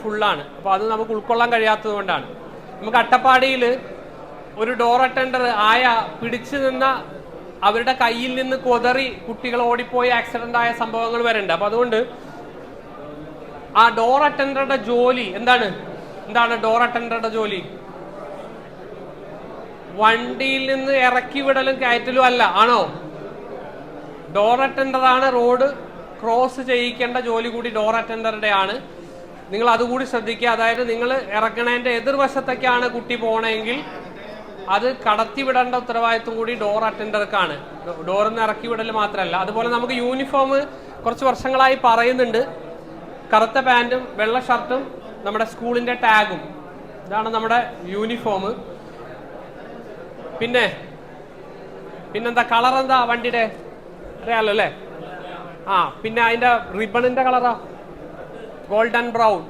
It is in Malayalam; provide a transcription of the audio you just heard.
ഫുള്ളാണ്. അപ്പോൾ അത് നമുക്ക് ഉൾക്കൊള്ളാൻ കഴിയാത്തത് കൊണ്ടാണ്. നമുക്ക് അട്ടപ്പാടിയിൽ ഒരു ഡോർ അറ്റൻഡർ ആയ പിടിച്ചു നിന്ന അവരുടെ കയ്യിൽ നിന്ന് കൊതറി കുട്ടികൾ ഓടിപ്പോയി ആക്സിഡന്റ് ആയ സംഭവങ്ങൾ വരെയുണ്ട്. അപ്പൊ അതുകൊണ്ട് ആ ഡോർ അറ്റൻഡറുടെ ജോലി എന്താണ് ഡോർ അറ്റൻഡറുടെ ജോലി? വണ്ടിയിൽ നിന്ന് ഇറക്കി വിടലും കയറ്റലും അല്ല, ആണോ? ഡോർ അറ്റൻഡർ ആണ്. റോഡ് ക്രോസ് ചെയ്യിക്കേണ്ട ജോലി കൂടി ഡോർ അറ്റൻഡറുടെ ആണ്. നിങ്ങൾ അതുകൂടി ശ്രദ്ധിക്കുക. അതായത് നിങ്ങൾ ഇറക്കണേന്റെ എതിർവശത്തേക്കാണ് കുട്ടി പോകണമെങ്കിൽ അത് കടത്തിവിടേണ്ട ഉത്തരവാദിത്വം കൂടി ഡോർ അറ്റൻഡർക്കാണ്. ഡോറിൽ നിന്ന് ഇറക്കി വിടൽ മാത്രമല്ല. അതുപോലെ നമുക്ക് യൂണിഫോം കുറച്ച് വർഷങ്ങളായി പറയുന്നുണ്ട്. കറുത്ത പാൻറ്റും വെള്ള ഷർട്ടും നമ്മുടെ സ്കൂളിന്റെ ടാഗും, ഇതാണ് നമ്മുടെ യൂണിഫോം. പിന്നെന്താ കളർ? എന്താ വണ്ടിയുടെ? അറിയാലോ അല്ലേ? പിന്നെ അതിന്റെ റിബണിന്റെ കളറാ ഗോൾഡൻ ബ്രൗൺ.